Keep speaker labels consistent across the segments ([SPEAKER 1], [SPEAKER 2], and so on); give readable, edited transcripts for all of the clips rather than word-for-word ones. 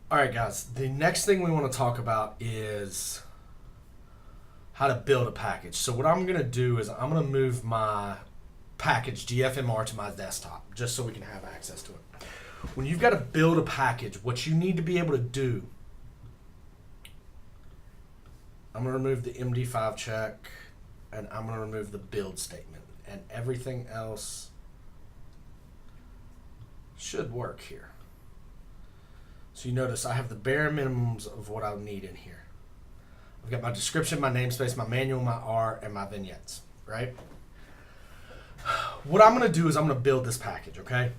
[SPEAKER 1] All right, guys, the next thing we want to talk about is how to build a package. So what I'm going to do is I'm going to move my package GFMR to my desktop just so we can have access to it. When you've got to build a package, what you need to be able to do, I'm going to remove the MD5 check and I'm going to remove the build statement, and everything else should work here. So you notice I have the bare minimums of what I need in here. I've got my description, my namespace, my manual, my R, and my vignettes, right? What I'm going to do is I'm going to build this package, okay?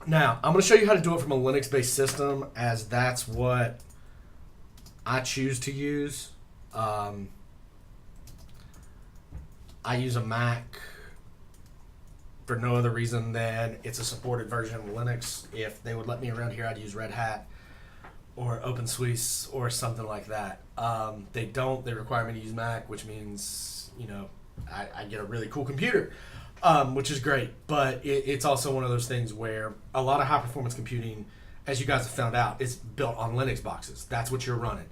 [SPEAKER 1] Now, I'm going to show you how to do it from a Linux-based system, as that's what I choose to use. I use a Mac for no other reason than it's a supported version of Linux. If they would let me around here, I'd use Red Hat or OpenSUSE or something like that. They don't. They require me to use Mac, which means, you know, I get a really cool computer, which is great. But it's also one of those things where a lot of high-performance computing, as you guys have found out, is built on Linux boxes. That's what you're running.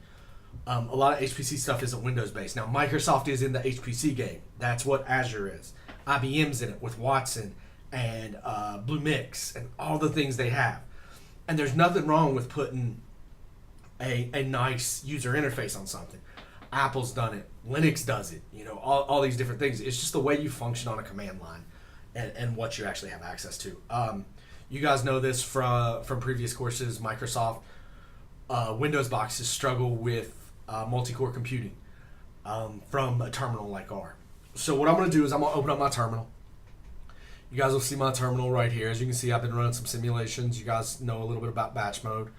[SPEAKER 1] A lot of HPC stuff isn't Windows-based. Now, Microsoft is in the HPC game. That's what Azure is. IBM's in it with Watson and Bluemix and all the things they have. And there's nothing wrong with putting a nice user interface on something. Apple's done it. Linux does it. You know, all these different things. It's just the way you function on a command line and what you actually have access to. You guys know this from previous courses. Microsoft Windows boxes struggle with multi-core computing from a terminal like R. So what I'm going to do is I'm going to open up my terminal. You guys will see my terminal right here. As you can see, I've been running some simulations. You guys know a little bit about batch mode.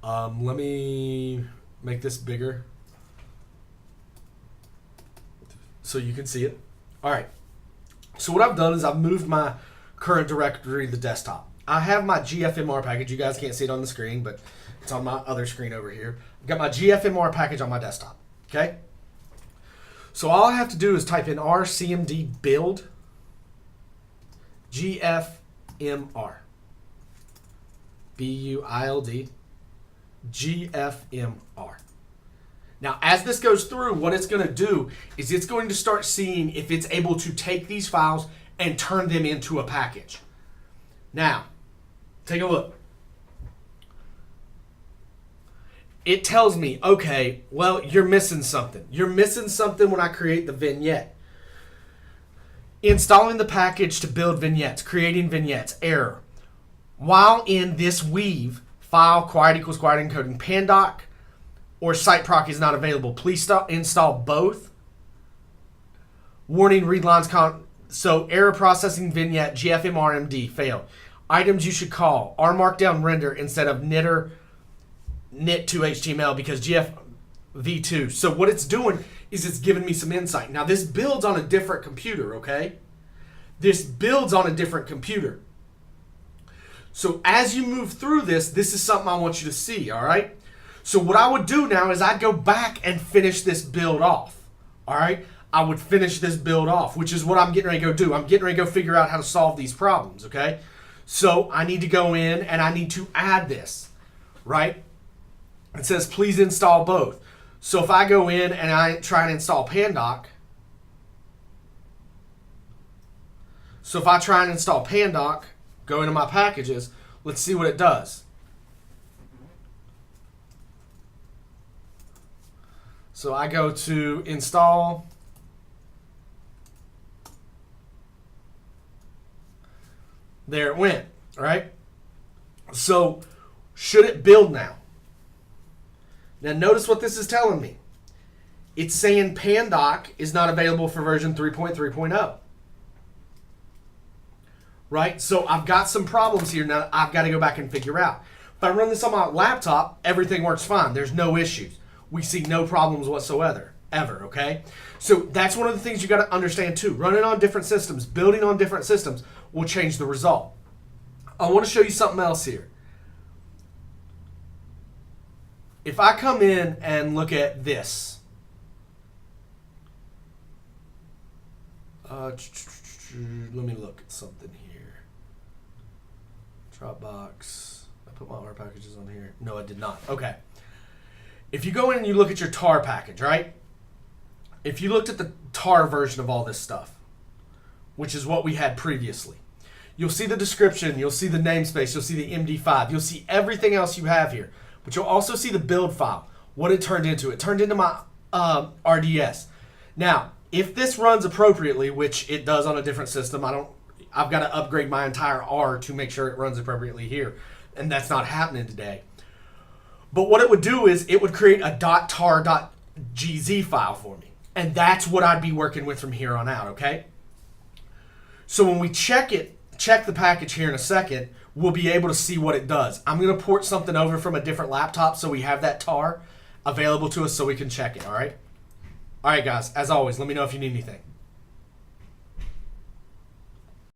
[SPEAKER 1] Let me make this bigger so you can see it. All right. So what I've done is I've moved my current directory to the desktop. I have my GFMR package. You guys can't see it on the screen, but it's on my other screen over here. I've got my GFMR package on my desktop. Okay. So all I have to do is type in rcmd build GFMR. BUILD GFMR. Now, as this goes through, what it's going to do is it's going to start seeing if it's able to take these files and turn them into a package. Now, take a look. It tells me, okay, well, you're missing something. You're missing something when I create the vignette. Installing the package to build vignettes, creating vignettes, error. While in this weave, file quiet equals quiet encoding pandoc or siteproc is not available. Please install both. Warning, read lines, so error processing vignette, GFMRMD, failed. Items you should call, R markdown render instead of knit2 HTML because GFV2. So what it's doing is it's giving me some insight. Now this builds on a different computer, okay? This builds on a different computer. So as you move through this is something I want you to see, all right? So what I would do now is I'd go back and finish this build off, all right? I would finish this build off, which is what I'm getting ready to go do. I'm getting ready to go figure out how to solve these problems, okay? So I need to go in and I need to add this, right? It says, please install both. So if I go in and I try and install pandoc, go into my packages, let's see what it does. So I go to install. There it went, all right? So should it build now? Now notice what this is telling me. It's saying pandoc is not available for version 3.3.0. Right? So I've got some problems here now I've got to go back and figure out. If I run this on my laptop, everything works fine. There's no issues. We see no problems whatsoever, ever, okay? So that's one of the things you got to understand too. Running on different systems, building on different systems will change the result. I want to show you something else here. If I come in and look at this, let me look at something here. Dropbox. I put my R packages on here? No, I did not. Okay. If you go in and you look at your tar package, right? If you looked at the tar version of all this stuff, which is what we had previously, you'll see the description, you'll see the namespace, you'll see the MD5, you'll see everything else you have here. But you'll also see the build file, what it turned into. It turned into my RDS. Now, if this runs appropriately, which it does on a different system, I've got to upgrade my entire R to make sure it runs appropriately here. And that's not happening today. But what it would do is it would create a .tar.gz file for me. And that's what I'd be working with from here on out, okay? So when we check the package here in a second, we'll be able to see what it does. I'm going to port something over from a different laptop so we have that tar available to us so we can check it, all right? All right, guys, as always, let me know if you need anything.